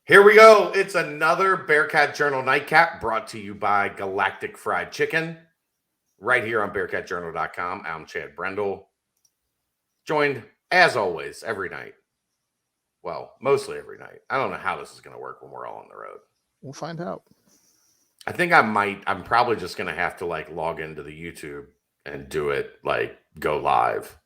Here we go. It's another Bearcat Journal Nightcap brought to you by Galactic Fried Chicken right here on BearcatJournal.com. I'm Chad Brendel, joined as always every night. Well, mostly every night. I don't know how this is going to work when we're all on the road. We'll find out. I think I'm probably just going to have to log into the YouTube and do it go live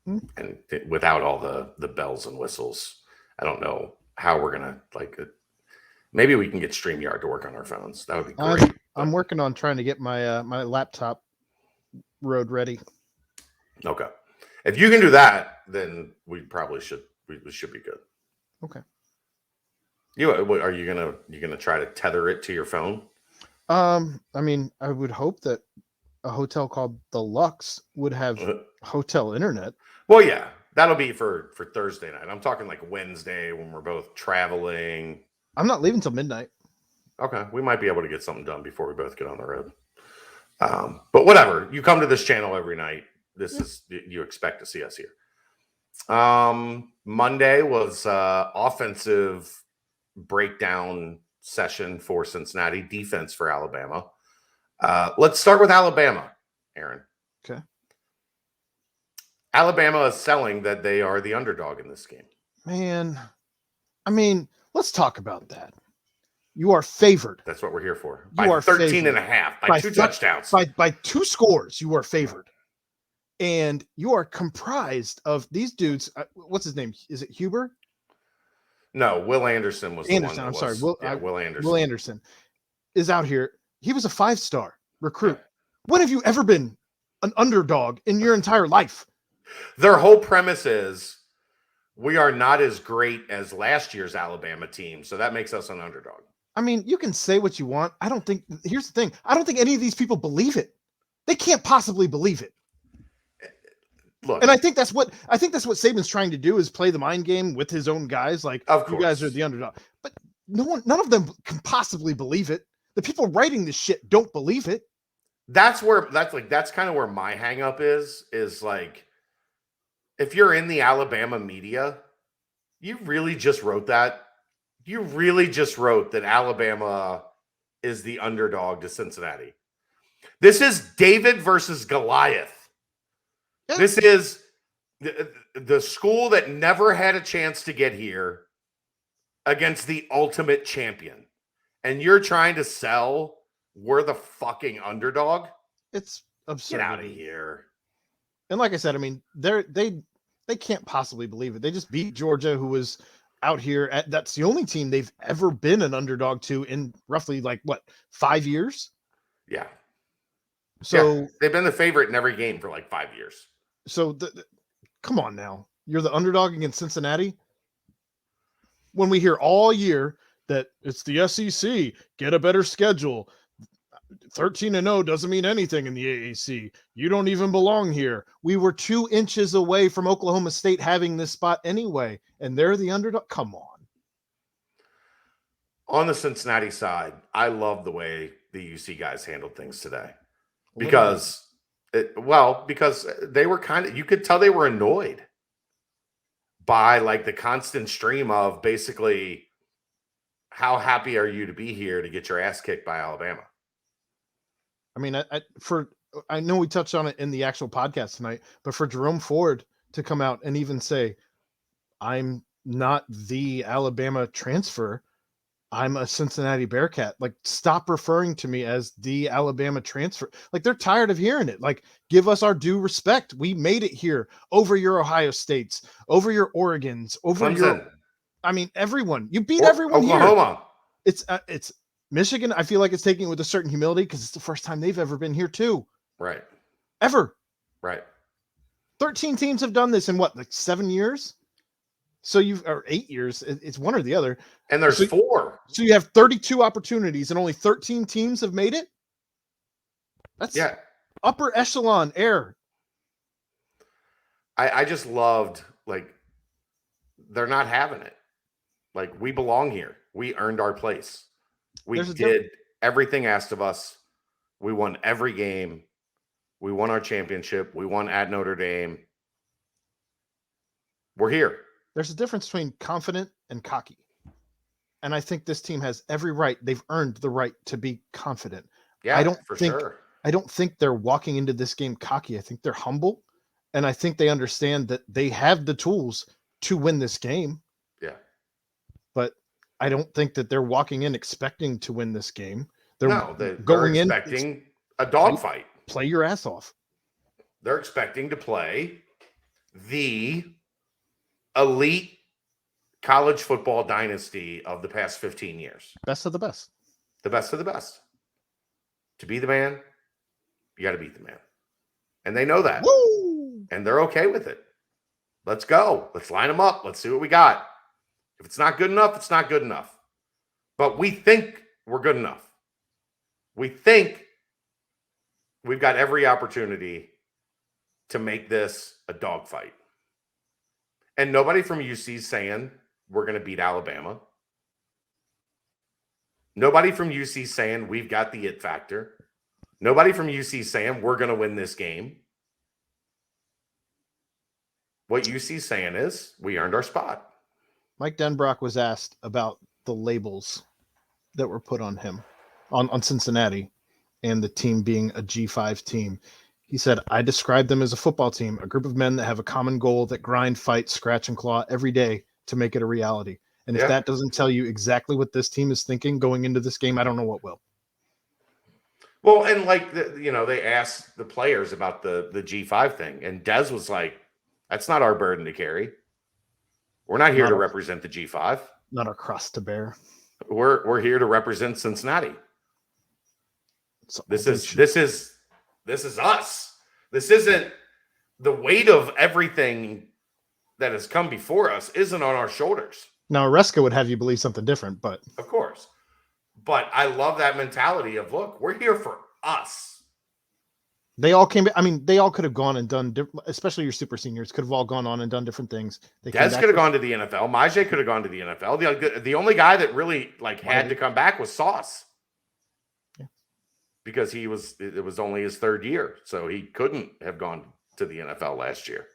and without all the bells and whistles. I don't know how we're going to maybe we can get StreamYard to work on our phones. That would be great. I'm working on trying to get my my laptop road ready. Okay. If you can do that, then we probably should we should be good. Okay. Are you gonna try to tether it to your phone? I mean, I would hope that a hotel called the Lux would have hotel internet. Well, yeah, that'll be for Thursday night. I'm talking like Wednesday when we're both traveling. I'm not leaving till midnight. Okay, we might be able to get something done before we both get on the road. But whatever, you come to this channel every night. This is you expect to see us here. Monday was offensive breakdown session for Cincinnati, defense for Alabama. Let's start with Alabama, Aaron. Okay. Alabama is selling that they are the underdog in this game. Man, I mean, let's talk about that. You are favored. That's what we're here for. You are 13 favored. and a half, by two touchdowns. By two scores, you are favored. And you are comprised of these dudes. What's his name? Is it Huber? No, Will Anderson was Anderson. the one. I'm sorry. Will Anderson. Will Anderson is out here. He was a 5-star recruit. When have you ever been an underdog in your entire life? Their whole premise is we are not as great as last year's Alabama team, so that makes us an underdog. I mean, you can say what you want. I don't think. Here's the thing. I don't think any of these people believe it. They can't possibly believe it. Look, and I think that's what Saban's trying to do is play the mind game with his own guys. Like, you guys are the underdog, but none of them can possibly believe it. The people writing this shit don't believe it. That's kind of where my hang up is like, if you're in the Alabama media, you really just wrote that. You really just wrote that Alabama is the underdog to Cincinnati. This is David versus Goliath. Yeah. This is the school that never had a chance to get here against the ultimate champion. And you're trying to sell we're the fucking underdog? It's absurd. Get out of here. And like I said, I mean, they can't possibly believe it. They just beat Georgia, who was out here. That's the only team they've ever been an underdog to in roughly 5 years. Yeah. So they've been the favorite in every game for 5 years. So come on now. You're the underdog against Cincinnati. When we hear all year that it's the SEC, get a better schedule. 13-0 doesn't mean anything in the AAC. You don't even belong here. We were 2 inches away from Oklahoma State having this spot anyway, and they're the underdog. Come on. On the Cincinnati side, I love the way the UC guys handled things today. Because they were you could tell they were annoyed by the constant stream of basically, how happy are you to be here to get your ass kicked by Alabama? I mean, I know we touched on it in the actual podcast tonight, but for Jerome Ford to come out and even say, I'm not the Alabama transfer, I'm a Cincinnati Bearcat. Stop referring to me as the Alabama transfer. They're tired of hearing it. Give us our due respect. We made it here over your Ohio States, over your Oregons, over Clemson. Everyone. You beat everyone Oklahoma. Here. It's Michigan. I feel like it's taking it with a certain humility because it's the first time they've ever been here too. Right. Ever. Right. 13 teams have done this in 7 years? So or 8 years, it's one or the other. And there's 4. So you have 32 opportunities and only 13 teams have made it? That's upper echelon air. I just loved, they're not having it. We belong here. We earned our place. We did everything asked of us. We won every game. We won our championship. We won at Notre Dame. We're here. There's a difference between confident and cocky. And I think this team has every right. They've earned the right to be confident. Yeah, I don't for think sure. I don't think they're walking into this game cocky. I think they're humble, and I think they understand that they have the tools to win this game. Yeah. But I don't think that they're walking in expecting to win this game. They're No, they're going in expecting a dogfight. play your ass off. They're expecting to play the elite college football dynasty of the past 15 years. Best of the best. The best of the best. To be the man, you got to beat the man. And they know that. Woo! And they're okay with it. Let's go. Let's line them up. Let's see what we got. If it's not good enough, it's not good enough. But we think we're good enough. We think we've got every opportunity to make this a dogfight. And nobody from UC is saying we're going to beat Alabama. Nobody from UC is saying we've got the it factor. Nobody from UC is saying we're going to win this game. What UC is saying is we earned our spot. Mike Denbrock was asked about the labels that were put on him, on Cincinnati, and the team being a G5 team. He said, I describe them as a football team, a group of men that have a common goal, that grind, fight, scratch, and claw every day to make it a reality. And if that doesn't tell you exactly what this team is thinking going into this game, I don't know what will. Well, and like, they asked the players about the G5 thing, and Dez was like, that's not our burden to carry. We're not here to represent the G5. Not our cross to bear. We're here to represent Cincinnati. This is us. This isn't the weight of everything that has come before us isn't on our shoulders. Now, Oreska would have you believe something different, but of course. But I love that mentality of, look, we're here for us. They all came. I mean, they all could have gone and done, especially your super seniors, could have all gone on and done different things. Dez could have gone to the NFL. Majay could have gone to the NFL. The only guy that really had to come back was Sauce. Yeah. Because it was only his third year, so he couldn't have gone to the NFL last year.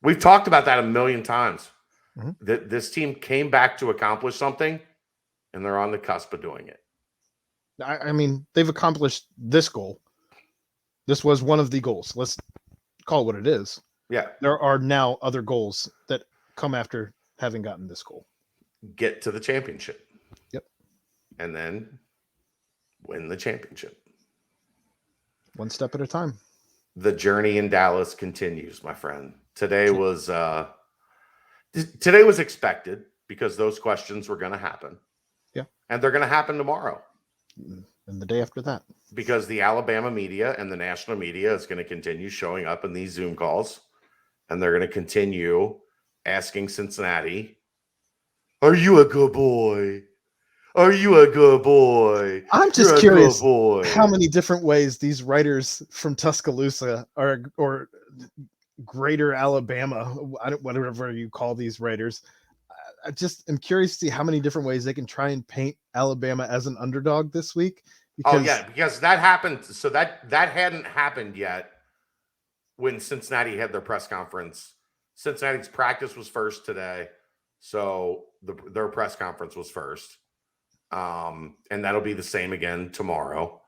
We've talked about that a million times. Mm-hmm. That this team came back to accomplish something, and they're on the cusp of doing it. I mean, they've accomplished this goal. This was one of the goals. Let's call it what it is. Yeah. There are now other goals that come after having gotten this goal. Get to the championship. Yep. And then win the championship. One step at a time. The journey in Dallas continues, my friend. Today was expected because those questions were going to happen. Yeah. And they're going to happen tomorrow. And the day after that. Because the Alabama media and the national media is going to continue showing up in these Zoom calls. And they're going to continue asking Cincinnati, are you a good boy? Are you a good boy? I'm just curious how many different ways these writers from Tuscaloosa or Greater Alabama, whatever you call these writers, I just am curious to see how many different ways they can try and paint Alabama as an underdog this week. Because that happened. So that hadn't happened yet when Cincinnati had their press conference. Cincinnati's practice was first today. So their press conference was first. And that'll be the same again tomorrow.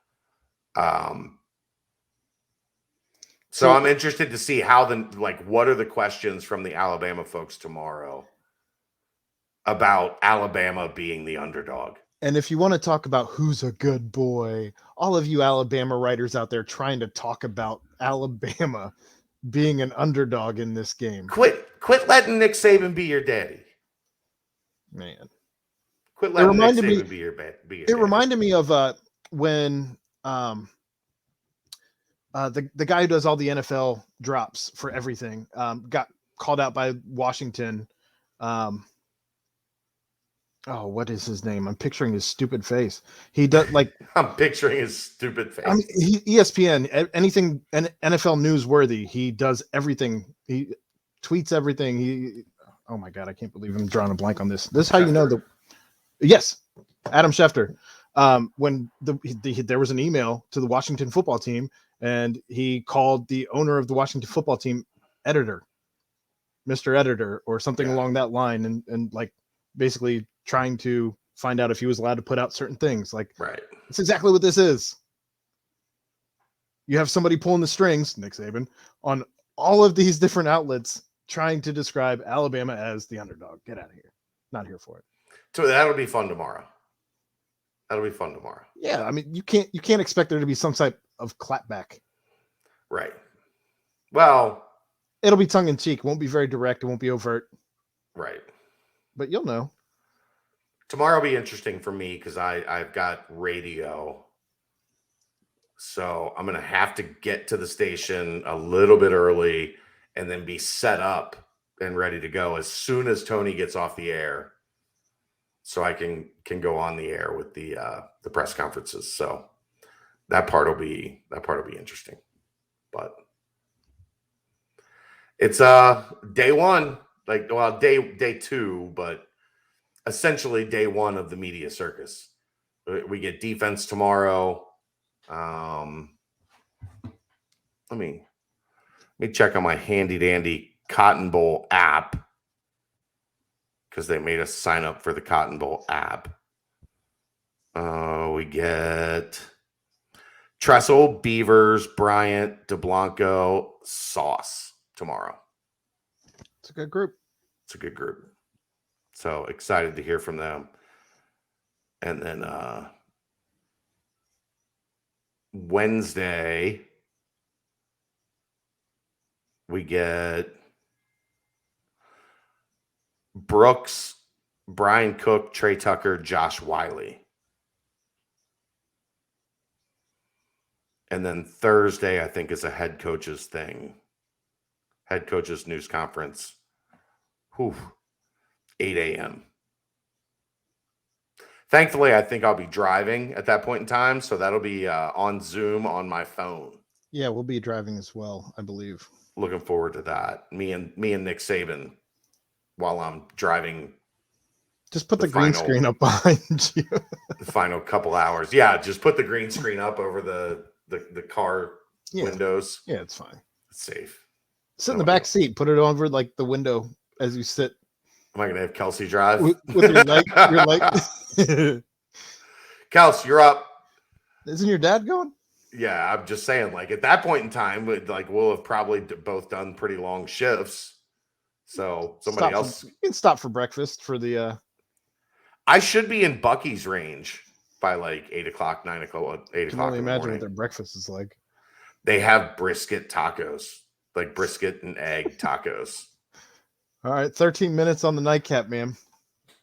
So I'm interested to see how what are the questions from the Alabama folks tomorrow about Alabama being the underdog. And if you want to talk about who's a good boy, all of you Alabama writers out there trying to talk about Alabama being an underdog in this game. Quit letting Nick Saban be your daddy. Man. Quit letting Nick Saban be your daddy. It reminded me of when the guy who does all the NFL drops for everything got called out by Washington. What is his name? I'm picturing his stupid face. He does I'm picturing his stupid face. I mean, ESPN, anything NFL newsworthy, he does everything. He tweets everything. Oh my God, I can't believe I'm drawing a blank on this. This is how you know yes, Adam Schefter. When there was an email to the Washington football team, and he called the owner of the Washington football team editor, Mr. Editor, or something along that line, and basically trying to find out if he was allowed to put out certain things. Like, Right. that's exactly what this is. You have somebody pulling the strings, Nick Saban, on all of these different outlets trying to describe Alabama as the underdog. Get out of here. Not here for it. So that'll be fun tomorrow. Yeah, I mean, you can't expect there to be some type of clapback. Right. Well, it'll be tongue in cheek. It won't be very direct. It won't be overt. Right. But you'll know. Tomorrow will be interesting for me because I've got radio. So I'm going to have to get to the station a little bit early and then be set up and ready to go as soon as Tony gets off the air, so I can go on the air with the press conferences. So that part will be interesting. But it's day one, like, well, day two, but essentially day one of the media circus. We get defense tomorrow. Let me check on my handy dandy Cotton Bowl app, because they made us sign up for the Cotton Bowl app. We get Tressel, Beavers, Bryant, DeBlanco, Sauce tomorrow. It's a good group. So excited to hear from them. And then Wednesday, we get Brooks, Brian Cook, Trey Tucker, Josh Wiley. And then Thursday, I think, is a head coach's thing. Head coach's news conference. 8 a.m. Thankfully, I think I'll be driving at that point in time, so that'll be on Zoom on my phone. Yeah, we'll be driving as well, I believe. Looking forward to that. Me and Nick Saban while I'm driving. Just put the green screen up behind you. The final couple hours. Yeah, just put the green screen up over the car windows. Yeah, it's fine. It's safe. Sit in the back seat. Put it over like the window as you sit. Am I going to have Kelsey drive? With your light. Kels, you're up. Isn't your dad going? Yeah, I'm just saying, like, at that point in time, we'll have probably both done pretty long shifts. So somebody else. You can stop for breakfast for the. I should be in Bucky's range by like 8 o'clock, 9 o'clock, 8 o'clock. I can only imagine what their breakfast is like. They have brisket tacos, like brisket and egg tacos. All right, 13 minutes on the nightcap, man.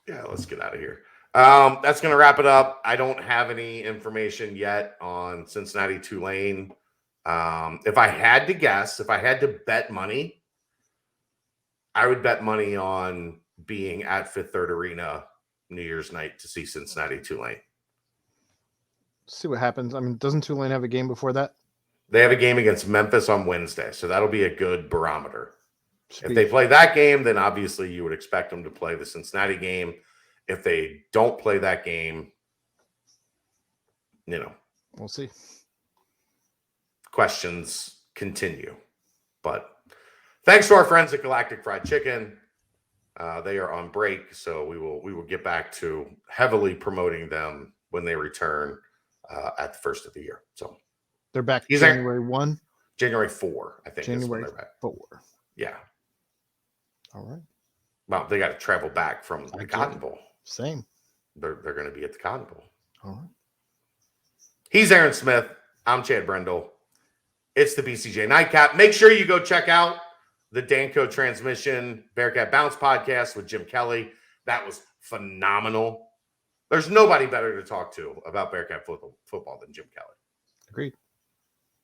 Yeah, let's get out of here. That's going to wrap it up. I don't have any information yet on Cincinnati Tulane. If I had to guess, if I had to bet money, I would bet money on being at Fifth Third Arena New Year's night to see Cincinnati Tulane. See what happens. I mean, doesn't Tulane have a game before that? They have a game against Memphis on Wednesday, so that'll be a good barometer. If they play that game, then obviously you would expect them to play the Cincinnati game. If they don't play that game, we'll see. Questions continue. But thanks to our friends at Galactic Fried Chicken. They are on break, so we will get back to heavily promoting them when they return at the first of the year. So they're back January 1? January 4, I think. January 4. Yeah. All right. Well, they got to travel back from the Cotton Bowl. Same. They're going to be at the Cotton Bowl. All right. He's Aaron Smith. I'm Chad Brendel. It's the BCJ Nightcap. Make sure you go check out the Danco Transmission Bearcat Bounce podcast with Jim Kelly. That was phenomenal. There's nobody better to talk to about Bearcat football than Jim Kelly. Agreed.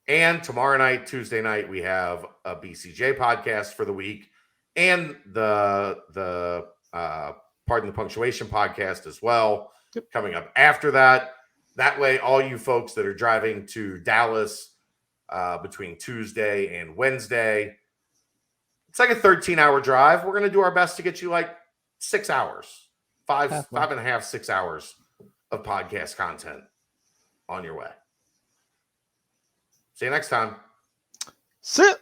And tomorrow night, Tuesday night, we have a BCJ podcast for the week and the Pardon the Punctuation podcast as well. Yep. Coming up after that. That way, all you folks that are driving to Dallas between Tuesday and Wednesday, it's like a 13-hour drive. We're going to do our best to get you like 6 hours, five and a half, 6 hours of podcast content on your way. See you next time. Sit.